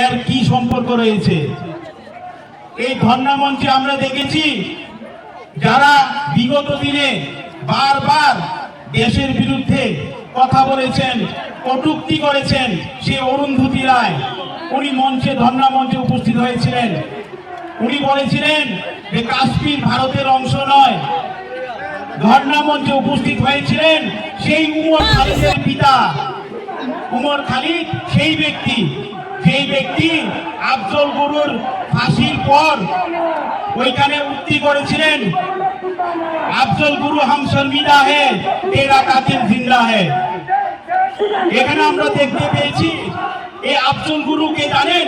এর কি সম্পর্ক রয়েছে? এই ধর্ণা মঞ্চে আমরা দেখেছি যারা বিগত দিনে বারবার দেশের বিরুদ্ধে কথা বলেছেন, কটূক্তি করেছেন, সে অরুন্ধতী রায় উনি মঞ্চে ধর্ণা মঞ্চে উপস্থিত হয়েছিলেন। উনি বলেছিলেন যে কাশ্মীর ভারতের অংশ নয়। ধর্ণা মঞ্চে উপস্থিত হয়েছিলেন সেই উমর খালিদের পিতা। উমর খালিদ সেই ব্যক্তি আফজল গুরুর ফাঁসির পর ওইখানে উক্তি করেছিলেন, আফজল গুরু হাম শর্মিদা হে, তেরা কাতিল জিন্দা হে। এখানে আমরা দেখতে পেয়েছি এই আফজল গুরুকে জানেন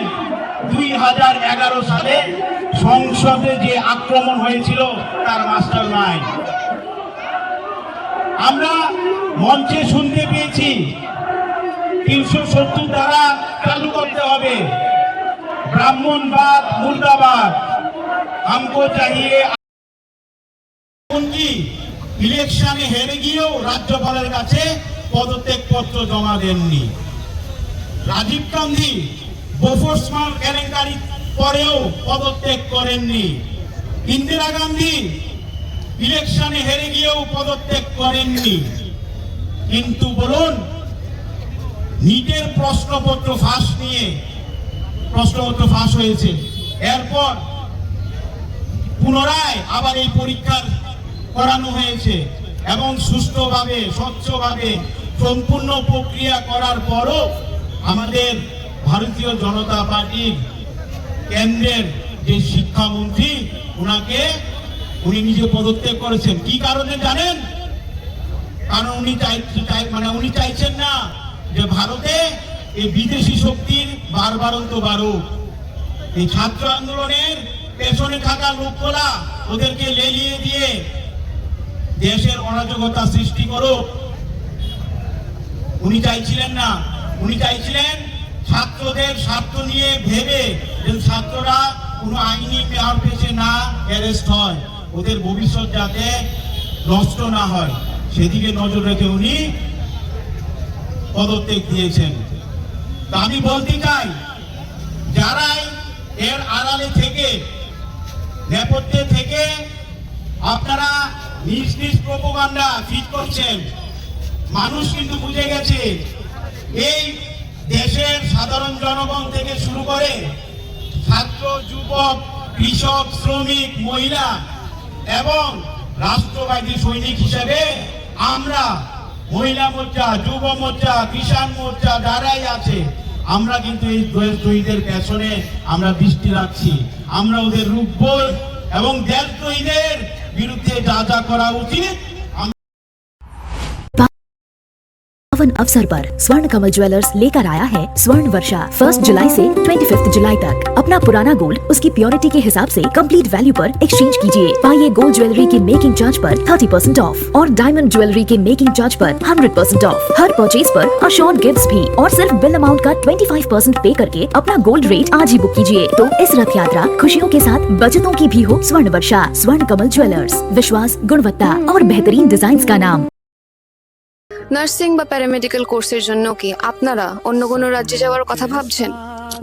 2011 সালে সংসদে যে আক্রমণ হয়েছিল তার মাস্টার মাইন্ড। আমরা মঞ্চে শুনতে পেয়েছি 370 ধারা চালু করতে হবে, ব্রাহ্মণবাদ মুর্দাবাদ, আমকো চাহিয়ে। ইলেকশনে হেরে গিয়েও রাজ্যপালের কাছে পদত্যাগ পত্র জমা দেননি। রাজীব গান্ধী বোফোর্স মাল কেলেঙ্কারি পরেও পদত্যাগ করেননি। ইন্দিরা গান্ধী ইলেকশনে হেরে গিয়েও পদত্যাগ করেননি। কিন্তু বলুন, নিটের প্রশ্নপত্র ফাঁস হয়েছে, এরপর পুনরায় আবার এই পরীক্ষা করানো হয়েছে এবং সুষ্ঠুভাবে স্বচ্ছভাবে সম্পূর্ণ প্রক্রিয়া করার পরও আমাদের ভারতীয় জনতা পার্টির কেন্দ্রের যে শিক্ষামন্ত্রী উনি নিজে পদত্যাগ করেছেন। কি কারণে জানেন? কারণ উনি চাইছেন না যে ভারতে এই বিদেশি শক্তির বারবারন্ত বাড়ুক। এই ছাত্র আন্দোলনের পেছনে থাকা লোকগুলা ওদেরকে লেলিয়ে দিয়ে দেশের অরাজকতা সৃষ্টি করুক। উনি চাইছিলেন না। উনি চাইছিলেন ছাত্রদের স্বার্থ নিয়ে ভেবে যে ছাত্ররা কোনো আইনি মেয়র পেছে না অ্যারেস্ট হয়, ওদের ভবিষ্যৎ যাতে নষ্ট না হয় সেদিকে নজর রেখে উনি পদত্যাগ দিয়েছেন। তা আমি বলতে চাই, যারাই এর আড়ালে থেকে নেপথ্যে থেকে আপনারা নিজ প্রোপাগান্ডা ফিট করছেন, মানুষ কিন্তু বুঝে গেছে এই দেশের সাধারণ জনগণ থেকে শুরু করে ছাত্র, যুবক, কৃষক, শ্রমিক, মহিলা এবং রাষ্ট্রবাদী সৈনিক হিসেবে আমরা মহিলা মোর্চা, যুব মোর্চা, কিষাণ মোর্চা যারাই আছে, আমরা কিন্তু এই দেশদ্রোহীদের পেছনে আমরা দৃষ্টি রাখছি। আমরা ওদের রুখব এবং দেশদ্রোহীদের বিরুদ্ধে যা করা উচিত। पावन अवसर पर स्वर्ण कमल ज्वेलर्स लेकर आया है स्वर्ण वर्षा। 1 जुलाई से 25 जुलाई तक अपना पुराना गोल्ड उसकी प्योरिटी के हिसाब से कंप्लीट वैल्यू पर एक्सचेंज कीजिए। पाइए गोल्ड ज्वेलरी के मेकिंग चार्ज पर 30% ऑफ और डायमंड ज्वेलरी के मेकिंग चार्ज पर 100% ऑफ। हर परचेज पर अशोर्ड गिफ्ट्स भी और सिर्फ बिल अमाउंट का 25% पे करके अपना गोल्ड रेट आज ही बुक कीजिए। तो इस रथ यात्रा खुशियों के साथ बचतों की भी हो स्वर्ण वर्षा। स्वर्ण कमल ज्वेलर्स, विश्वास, गुणवत्ता और बेहतरीन डिजाइन का नाम। নার্সিং বা প্যারামেডিক্যাল কোর্সের জন্য কি আপনারা অন্য কোনো রাজ্যে যাওয়ার কথা ভাবছেন?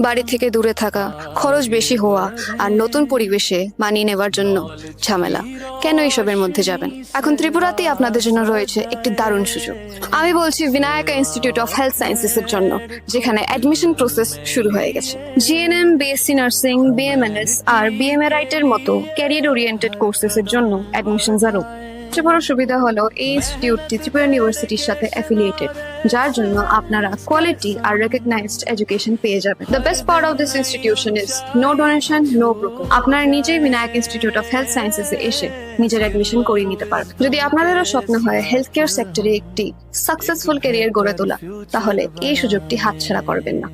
বাড়ি থেকে দূরে থাকা, খরচ বেশি হওয়া আর নতুন পরিবেশে মানিয়ে নেওয়ার জন্য ঝামেলা, কেন এসবের মধ্যে যাবেন? এখন ত্রিপুরাতেই আপনাদের জন্য রয়েছে একটি দারুণ সুযোগ। আমি বলছি বিনায়কা ইনস্টিটিউট অফ হেলথ সায়েন্সেসের জন্য, যেখানে অ্যাডমিশন প্রসেস শুরু হয়ে গেছে। জিএনএম, বিএসসি নার্সিং, বিএমএনএস আর বিএমএরাইট এর মতো ক্যারিয়ার ওরিয়েন্টেড কোর্সেসের জন্য অ্যাডমিশন আরও। সবচেয়ে বড় সুবিধা হলো এই ইনস্টিটিউটটি ত্রিপুরা ইউনিভার্সিটির সাথে অ্যাফিলিয়েটেড, যার জন্য আপনারা কোয়ালিটি আর রেকগনাইজড এডুকেশন পেয়ে যাবেন। The best part of this institution is no donation, no broker. আপনারা নিজেই বিনায়ক ইনস্টিটিউট অফ হেলথ সায়েন্সেসে এসে নিজের অ্যাডমিশন করিয়ে নিতে পারবেন। যদি আপনাদেরও স্বপ্ন হয় হেলথ কেয়ার সেক্টরে একটি সাকসেসফুল ক্যারিয়ার গড়ে তোলা, তাহলে এই সুযোগটি হাতছাড়া করবেন না।